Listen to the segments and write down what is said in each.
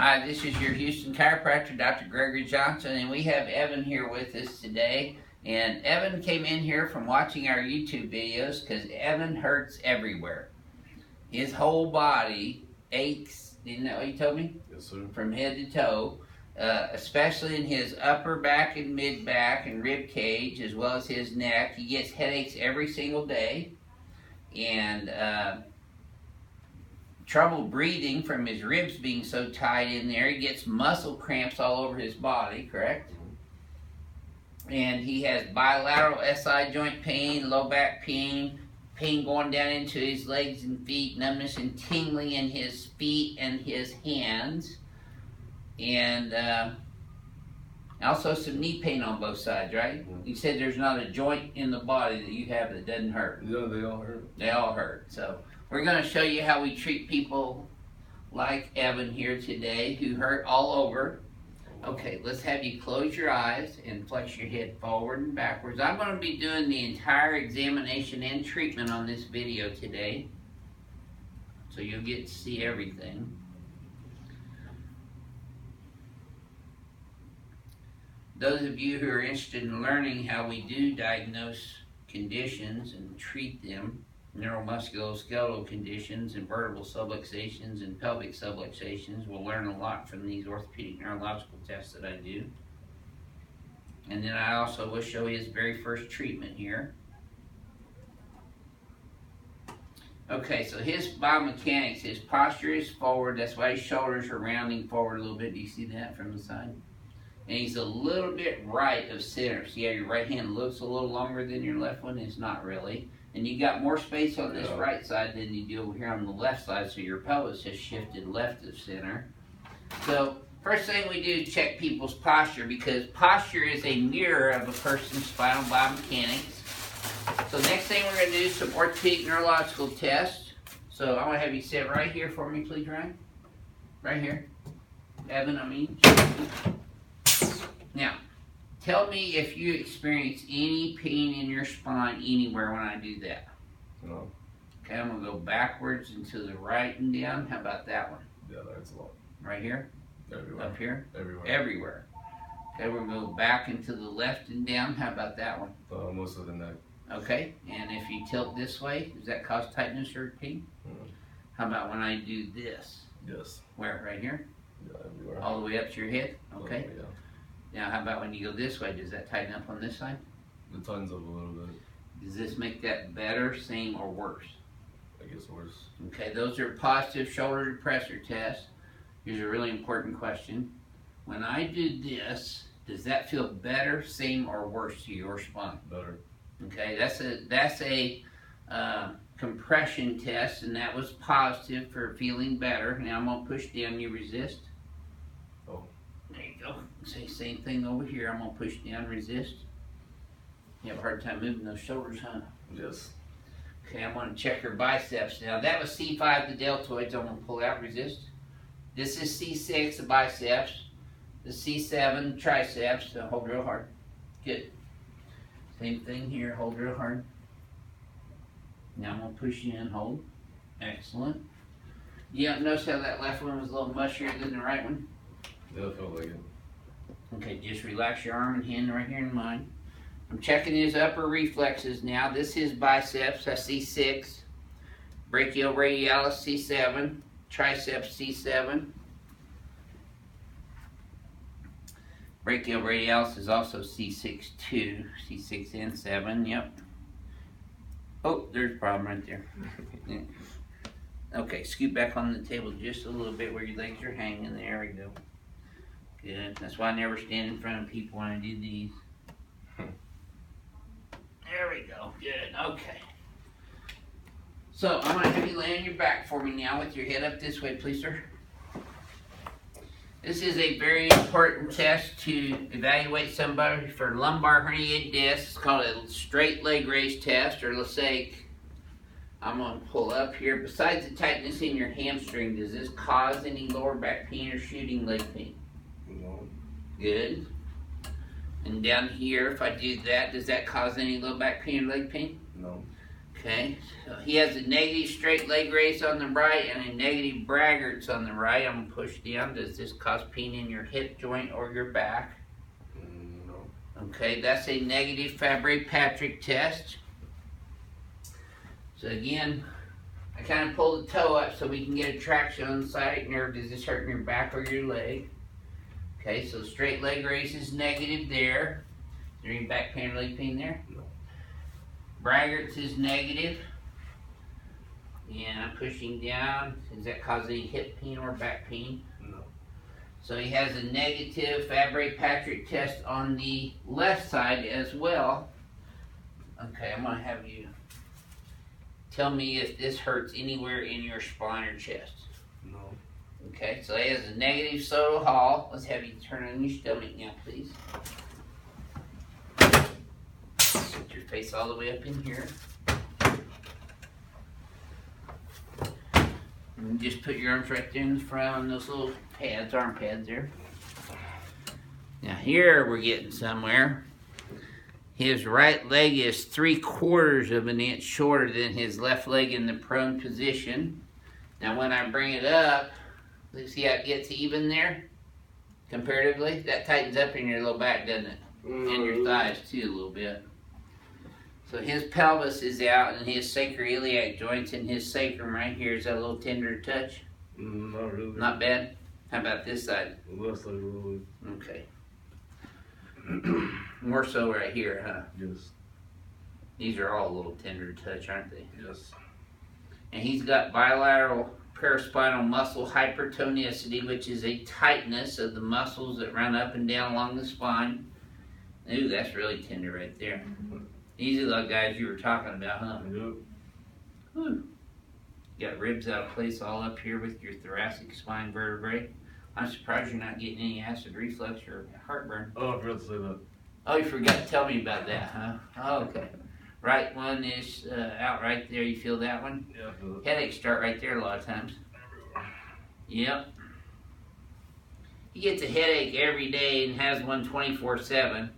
Hi, this is your Houston chiropractor, Dr. Gregory Johnson, and we have Evan here with us today. And Evan came in here from watching our YouTube videos because Evan hurts everywhere. His whole body aches, isn't that what you told me? Yes, sir. From head to toe, especially in his upper back and mid back and rib cage, as well as his neck. He gets headaches every single day, and trouble breathing from his ribs being so tight in there. He gets muscle cramps all over his body, correct? And he has bilateral SI joint pain, low back pain, pain going down into his legs and feet, numbness and tingling in his feet and his hands, and also some knee pain on both sides, right? You said there's not a joint in the body that you have that doesn't hurt. Yeah, they all hurt. They all hurt. So we're going to show you how we treat people like Evan here today who hurt all over. Okay, let's have you close your eyes and flex your head forward and backwards. I'm going to be doing the entire examination and treatment on this video today, so you'll get to see everything. Those of you who are interested in learning how we do diagnose conditions and treat them, neuromusculoskeletal conditions and vertebral subluxations and pelvic subluxations, will learn a lot from these orthopedic neurological tests that I do. And then I also will show you his very first treatment here. Okay, so his biomechanics, his posture is forward. That's why his shoulders are rounding forward a little bit. Do you see that from the side? And he's a little bit right of center. See how your right hand looks a little longer than your left one? It's not really. And you got more space on this right side than you do over here on the left side, so your pelvis has shifted left of center. So first thing we do is check people's posture, because posture is a mirror of a person's spinal biomechanics. So next thing we're going to do is some orthopedic neurological tests. So I want to have you sit right here for me, please, Ryan. Right here. Evan, I mean. Now, tell me if you experience any pain in your spine anywhere when I do that. No. Okay, I'm going to go backwards and to the right and down. How about that one? Yeah, that's a lot. Right here? Everywhere. Up here? Everywhere. Everywhere. Okay, we're going to go back and to the left and down. How about that one? Most of the neck. Okay, and if you tilt this way, does that cause tightness or pain? How about when I do this? Yes. Where? Right here? Yeah, everywhere. All the way up to your head? Okay. Yeah. Now, how about when you go this way? Does that tighten up on this side? It tightens up a little bit. Does this make that better, same, or worse? I guess worse. Okay, those are positive shoulder depressor tests. Here's a really important question. When I do this, does that feel better, same, or worse to your spine? Better. Okay, that's a compression test, and that was positive for feeling better. Now I'm going to push down. You resist? Oh. There you go. Say same thing over here. I'm going to push down, resist. You have a hard time moving those shoulders, huh? Yes. Okay, I'm going to check your biceps now. That was C5, the deltoids. I'm going to pull out, resist. This is C6, the biceps. The C7, triceps. So hold real hard. Good. Same thing here. Hold real hard. Now I'm going to push you in. Hold. Excellent. Yeah, notice how that left one was a little mushier than the right one? Yeah, I felt like it. Okay, just relax your arm and hand right here in mine. I'm checking his upper reflexes now. This is biceps, that's C6. Brachioradialis, C7. Triceps, C7. Brachioradialis is also C6 too. C6 and 7, yep. Oh, there's a problem right there. Okay, scoot back on the table just a little bit where your legs are hanging. There we go. Good. That's why I never stand in front of people when I do these. There we go. Good. Okay. So I'm going to have you lay on your back for me now with your head up this way, please, sir. This is a very important test to evaluate somebody for lumbar herniated disc. It's called a straight leg raise test, or let's say I'm going to pull up here. Besides the tightness in your hamstring, does this cause any lower back pain or shooting leg pain? No. Good. And down here, if I do that, does that cause any low back pain or leg pain? No. Okay, so he has a negative straight leg raise on the right and a negative braggarts on the right. I'm gonna push down. Does this cause pain in your hip joint or your back? No. Okay, that's a negative Fabry-Patrick test. So again, I kind of pull the toe up so we can get a traction on the sciatic nerve. Does this hurt in your back or your leg? Okay, so straight leg raise is negative there. Is there any back pain or leg pain there? No. Braggarts is negative. And I'm pushing down. Does that cause any hip pain or back pain? No. So he has a negative Fabry-Patrick test on the left side as well. Okay, I'm gonna have you tell me if this hurts anywhere in your spine or chest. No. Okay, so he has a negative Soto Hall. Let's have you turn on your stomach now, please. Put your face all the way up in here. And just put your arms right there in the front on those little pads, arm pads there. Now here we're getting somewhere. His right leg is 3/4 of an inch shorter than his left leg in the prone position. Now when I bring it up, see how it gets even there? Comparatively? That tightens up in your low back, doesn't it? And your thighs too a little bit. So his pelvis is out and his sacroiliac joints and his sacrum right here. Is that a little tender to touch? Not really. Not bad? How about this side? Less like really. Okay. More so right here, huh? Yes. These are all a little tender to touch, aren't they? Yes. And he's got bilateral paraspinal muscle hypertonicity, which is a tightness of the muscles that run up and down along the spine. Ooh, that's really tender right there. These are the guys you were talking about, huh? Yep. Whew. You got ribs out of place all up here with your thoracic spine vertebrae. I'm surprised you're not getting any acid reflux or heartburn. Oh, I forgot to say that. Oh, you forgot to tell me about that, huh? Oh, okay. Right one is out right there. You feel that one? Yeah, I feel it. Headaches start right there a lot of times. Yep. He gets a headache every day and has one 24/7.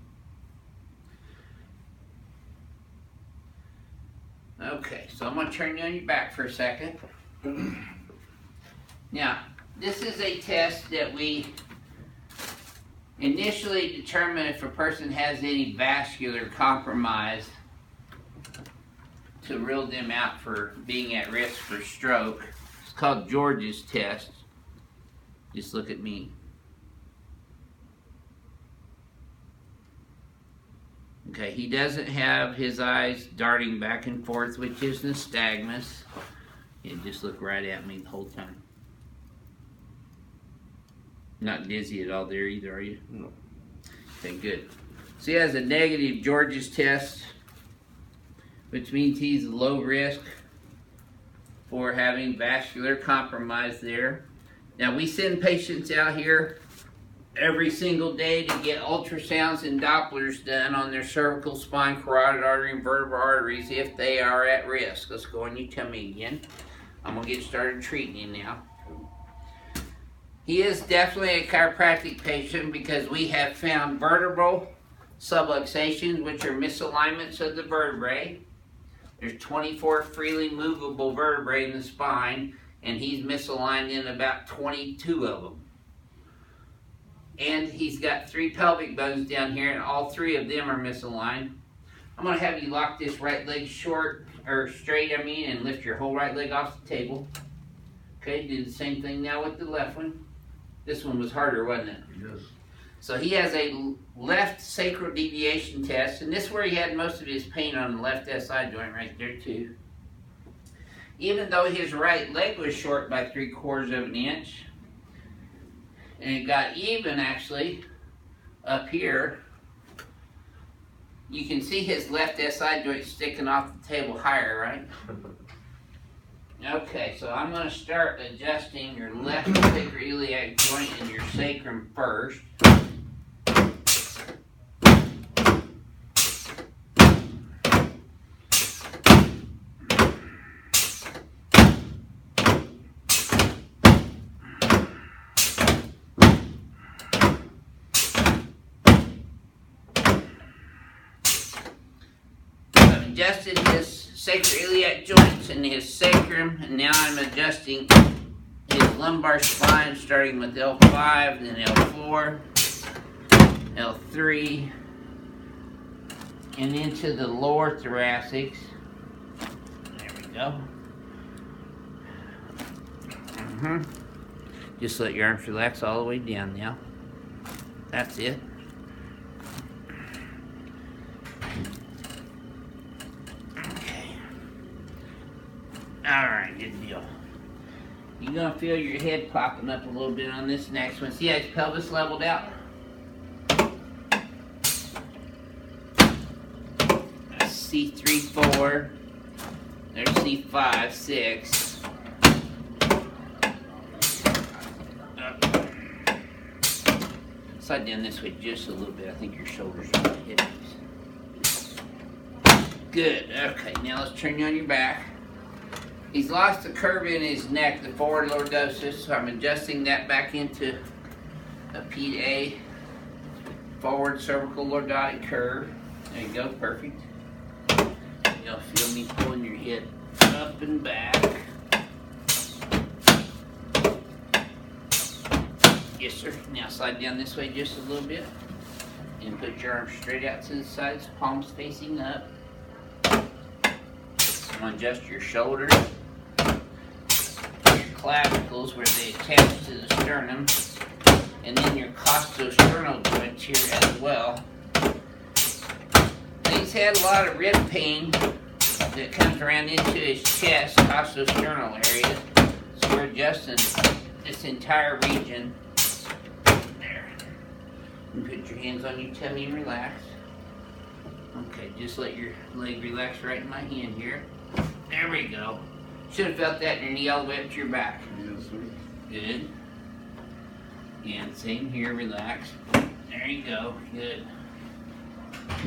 Okay, so I'm going to turn you on your back for a second. Now, this is a test that we initially determine if a person has any vascular compromise to rule them out for being at risk for stroke. It's called George's test. Just look at me. Okay, he doesn't have his eyes darting back and forth, which is nystagmus. And just look right at me the whole time. Not dizzy at all there either, are you? No. Okay, good. So he has a negative George's test, which means he's low risk for having vascular compromise there. Now we send patients out here every single day to get ultrasounds and Dopplers done on their cervical spine, carotid artery, and vertebral arteries if they are at risk. Let's go and you tell me again. I'm going to get started treating you now. He is definitely a chiropractic patient because we have found vertebral subluxations, which are misalignments of the vertebrae. There's 24 freely movable vertebrae in the spine, and he's misaligned in about 22 of them. And he's got 3 pelvic bones down here, and all 3 of them are misaligned. I'm going to have you lock this right leg straight, and lift your whole right leg off the table. Okay, do the same thing now with the left one. This one was harder, wasn't it? Yes. So he has a left sacral deviation test, and this is where he had most of his pain on the left SI joint right there too. Even though his right leg was short by 3/4 of an inch, and it got even actually up here, you can see his left SI joint sticking off the table higher, right? Okay, so I'm going to start adjusting your left sacroiliac joint and your sacrum first. I've adjusted his sacroiliac joints in his sacrum, and now I'm adjusting his lumbar spine, starting with L5, then L4, L3, and into the lower thoracics. There we go. Just let your arms relax all the way down now. That's it. Okay. Alright, good deal. You're gonna feel your head popping up a little bit on this next one. See how his pelvis leveled out? That's C3, 4. There's C5, 6. Slide down this way just a little bit. I think your shoulders are on the hips. Good. Okay, now let's turn you on your back. He's lost the curve in his neck, the forward lordosis, so I'm adjusting that back into a P-A, forward cervical lordotic curve. There you go, perfect. You'll feel me pulling your head up and back. Yes, sir. Now slide down this way just a little bit. And put your arms straight out to the sides, palms facing up. I'm going to adjust your shoulders, your clavicles where they attach to the sternum, and then your costosternal joints here as well. He's had a lot of rib pain that comes around into his chest, costosternal area. So we're adjusting this entire region. And put your hands on your tummy and relax. Okay, just let your leg relax right in my hand here. There we go. Should have felt that in your knee all the way up to your back. Yes, sir. Good. And same here, relax. There you go, good.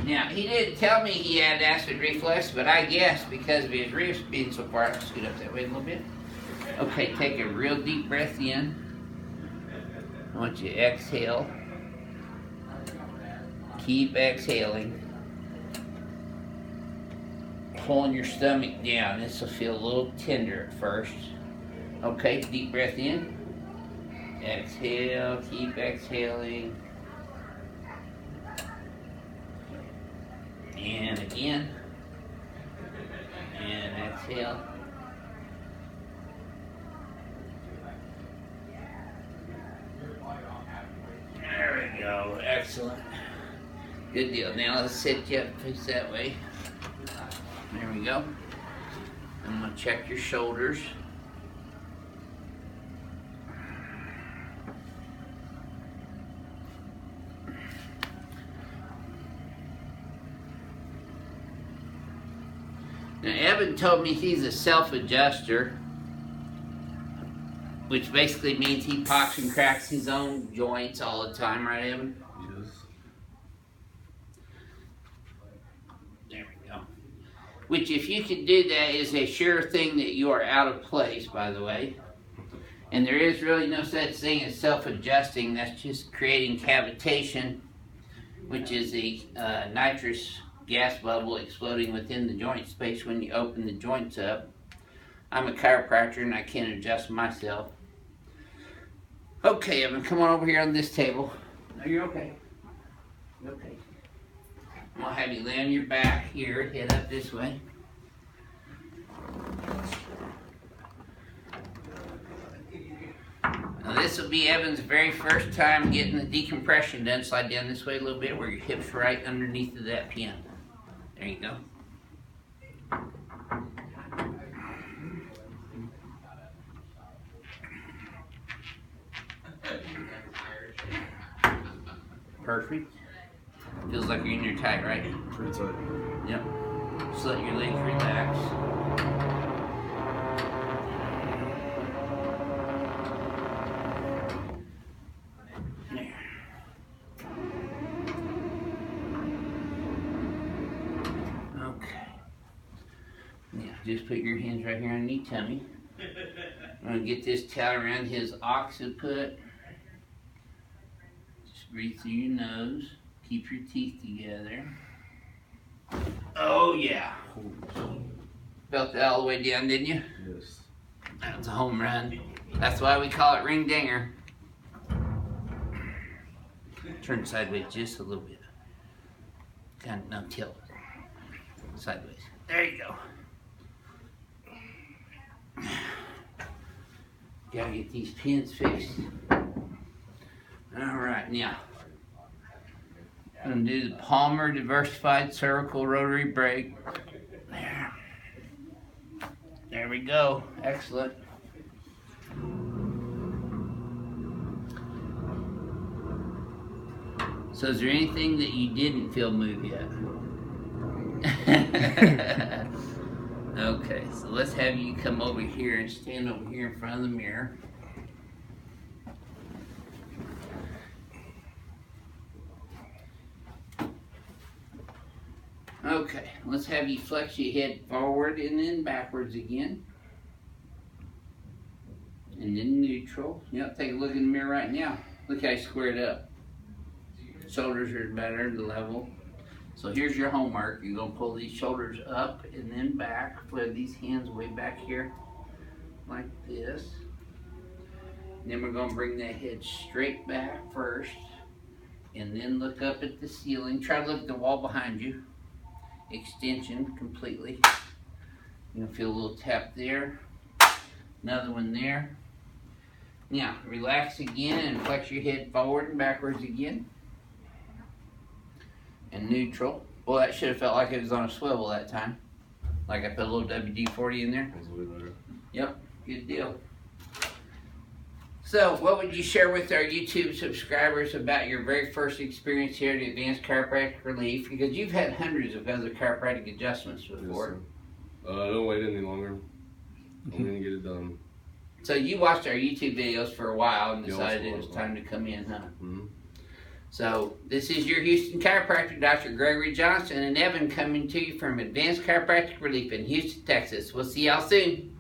Now, he didn't tell me he had acid reflux, but I guessed because of his ribs being so far. I'll scoot up that way a little bit. Okay, take a real deep breath in. I want you to exhale. Keep exhaling. Pulling your stomach down. This will feel a little tender at first. Okay, deep breath in. Exhale, keep exhaling. And again. And exhale. There we go. Excellent. Good deal. Now let's sit you up, face that way. There we go. I'm going to check your shoulders. Now Evan told me he's a self-adjuster, which basically means he pops and cracks his own joints all the time, right, Evan? Yes. There we go. Which, if you can do that, is a sure thing that you are out of place, by the way. And there is really no such thing as self-adjusting. That's just creating cavitation, which is a nitrous gas bubble exploding within the joint space when you open the joints up. I'm a chiropractor and I can't adjust myself. Okay, Evan, come on over here on this table. No, you're okay. You're okay. I'm going to have you lay on your back here, head up this way. Now this will be Evan's very first time getting the decompression done. Slide down this way a little bit where your hip's right underneath of that piano. There you go. Perfect. Feels like you're in your tight, right? Pretty tight. Yep. Just let your legs relax. There. Okay. Now, just put your hands right here underneath tummy. I'm going to get this towel around his occiput. Just breathe through your nose. Keep your teeth together. Oh, yeah. Felt that all the way down, didn't you? Yes. That was a home run. That's why we call it ring dinger. Turn sideways just a little bit. Kind of, no, tilt. Sideways. There you go. Gotta get these pins fixed. Alright, now. I'm gonna do the Palmer Diversified Cervical Rotary Brake. There. There we go. Excellent. So is there anything that you didn't feel move yet? Okay, so let's have you come over here and stand over here in front of the mirror. Okay, let's have you flex your head forward and then backwards again. And then neutral. Yep, take a look in the mirror right now. Look how you squared up. Shoulders are better, the level. So here's your homework. You're going to pull these shoulders up and then back. Flip these hands way back here, like this. And then we're going to bring that head straight back first. And then look up at the ceiling. Try to look at the wall behind you. Extension completely. You're going to feel a little tap there. Another one there. Now, relax again and flex your head forward and backwards again. And neutral. Well, that should have felt like it was on a swivel that time. Like I put a little WD-40 in there. That's way better. Yep, good deal. So, what would you share with our YouTube subscribers about your very first experience here at Advanced Chiropractic Relief? Because you've had hundreds of other chiropractic adjustments before. Yes, don't wait any longer. I'm going to get it done. So you watched our YouTube videos for a while and decided it was time to come in, huh? Mm-hmm. So, this is your Houston chiropractor, Dr. Gregory Johnson and Evan, coming to you from Advanced Chiropractic Relief in Houston, Texas. We'll see y'all soon.